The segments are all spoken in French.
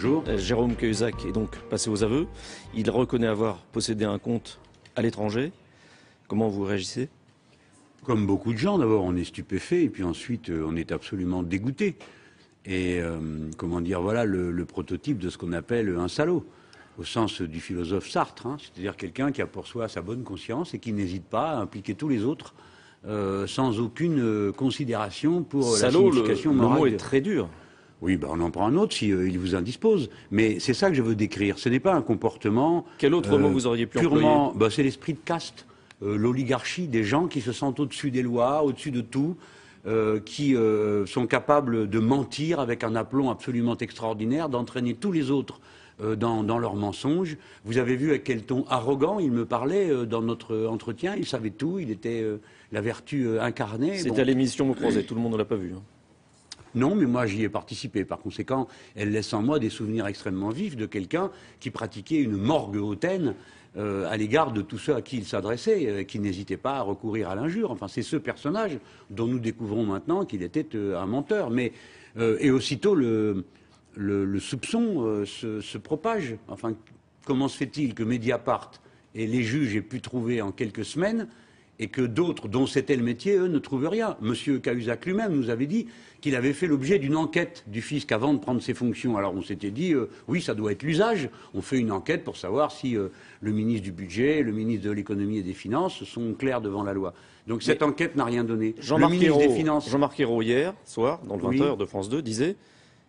Bonjour. Jérôme Cahuzac est donc passé aux aveux. Il reconnaît avoir possédé un compte à l'étranger. Comment vous réagissez? Comme beaucoup de gens, d'abord, on est stupéfait, et puis ensuite, on est absolument dégoûté. Et, comment dire, voilà le prototype de ce qu'on appelle un salaud, au sens du philosophe Sartre, hein, c'est-à-dire quelqu'un qui a pour soi sa bonne conscience et qui n'hésite pas à impliquer tous les autres sans aucune considération pour salaud, la signification morale. Le mot est très dur. Oui, ben on en prend un autre si il vous indispose. Mais c'est ça que je veux décrire. Ce n'est pas un comportement. Quel autre mot vous auriez pu purement, employer? c'est l'esprit de caste, l'oligarchie, des gens qui se sentent au-dessus des lois, au-dessus de tout, qui sont capables de mentir avec un aplomb absolument extraordinaire, d'entraîner tous les autres dans leurs mensonges. Vous avez vu à quel ton arrogant il me parlait dans notre entretien. Il savait tout. Il était la vertu incarnée. C'était à l'émission Mots Croisés. Tout le monde ne l'a pas vu. Hein. Non, mais moi j'y ai participé. Par conséquent, elle laisse en moi des souvenirs extrêmement vifs de quelqu'un qui pratiquait une morgue hautaine à l'égard de tous ceux à qui il s'adressait, qui n'hésitaient pas à recourir à l'injure. Enfin, c'est ce personnage dont nous découvrons maintenant qu'il était un menteur. Mais et aussitôt le soupçon se propage. Enfin, comment se fait-il que Mediapart et les juges aient pu trouver en quelques semaines et que d'autres, dont c'était le métier, eux, ne trouvent rien? Monsieur Cahuzac lui-même nous avait dit qu'il avait fait l'objet d'une enquête du fisc avant de prendre ses fonctions. Alors on s'était dit, oui, ça doit être l'usage. On fait une enquête pour savoir si le ministre du Budget, le ministre de l'Économie et des Finances sont clairs devant la loi. Donc cette enquête n'a rien donné. Jean-Marc Ayrault, hier soir, dans le 20h Oui. de France 2, disait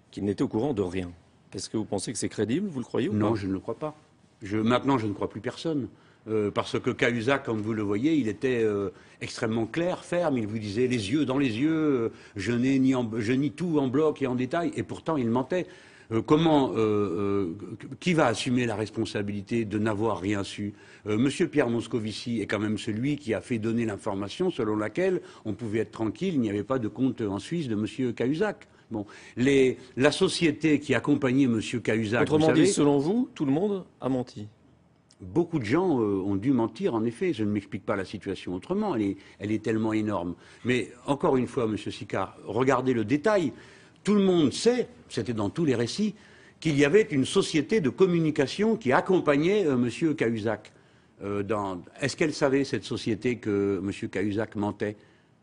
qu'il n'était au courant de rien. Est-ce que vous pensez que c'est crédible? Vous le croyez ou pas? Non, je ne le crois pas. Maintenant, je ne crois plus personne. Parce que Cahuzac, comme vous le voyez, il était extrêmement clair, ferme. Il vous disait les yeux dans les yeux, je nie tout en bloc et en détail. Et pourtant, il mentait. Qui va assumer la responsabilité de n'avoir rien su? Monsieur Pierre Moscovici est quand même celui qui a fait donner l'information selon laquelle on pouvait être tranquille, il n'y avait pas de compte en Suisse de Monsieur Cahuzac. Bon, la société qui accompagnait Monsieur Cahuzac, autrement dit, selon vous, tout le monde a menti. Beaucoup de gens ont dû mentir, en effet. Je ne m'explique pas la situation autrement. Elle est tellement énorme. Mais encore une fois, Monsieur Sicard, regardez le détail. Tout le monde sait, c'était dans tous les récits, qu'il y avait une société de communication qui accompagnait Monsieur Cahuzac. Est-ce qu'elle savait, cette société, que Monsieur Cahuzac mentait?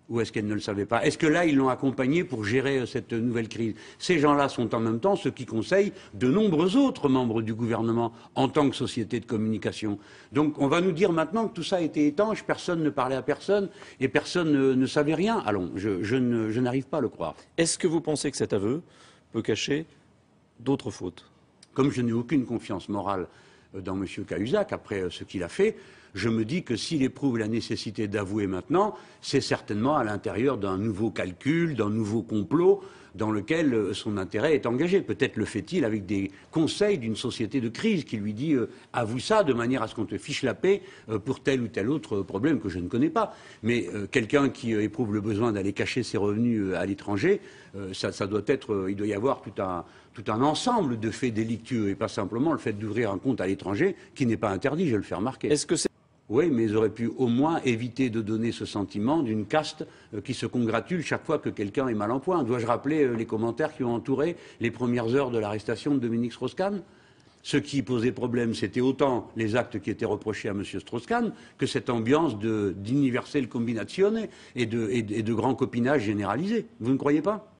Ou est-ce qu'elle ne le savait pas? Est-ce que là, ils l'ont accompagné pour gérer cette nouvelle crise? Ces gens-là sont en même temps ceux qui conseillent de nombreux autres membres du gouvernement en tant que société de communication. Donc on va nous dire maintenant que tout ça était étanche, personne ne parlait à personne et personne ne savait rien. Allons, je n'arrive pas à le croire. Est-ce que vous pensez que cet aveu peut cacher d'autres fautes? Comme je n'ai aucune confiance morale dans M. Cahuzac, après ce qu'il a fait, je me dis que s'il éprouve la nécessité d'avouer maintenant, c'est certainement à l'intérieur d'un nouveau calcul, d'un nouveau complot dans lequel son intérêt est engagé. Peut-être le fait-il avec des conseils d'une société de crise qui lui dit avoue ça de manière à ce qu'on te fiche la paix pour tel ou tel autre problème que je ne connais pas. Mais quelqu'un qui éprouve le besoin d'aller cacher ses revenus à l'étranger, ça doit être, il doit y avoir tout un ensemble de faits délictueux et pas simplement le fait d'ouvrir un compte à l'étranger qui n'est pas interdit, je le fais remarquer. Est-ce que c'est... Oui, mais ils auraient pu au moins éviter de donner ce sentiment d'une caste qui se congratule chaque fois que quelqu'un est mal en point. Dois-je rappeler les commentaires qui ont entouré les premières heures de l'arrestation de Dominique Strauss-Kahn? Ce qui posait problème, c'était autant les actes qui étaient reprochés à M. Strauss-Kahn que cette ambiance d'universelle combinazione et de grand copinage généralisé. Vous ne croyez pas?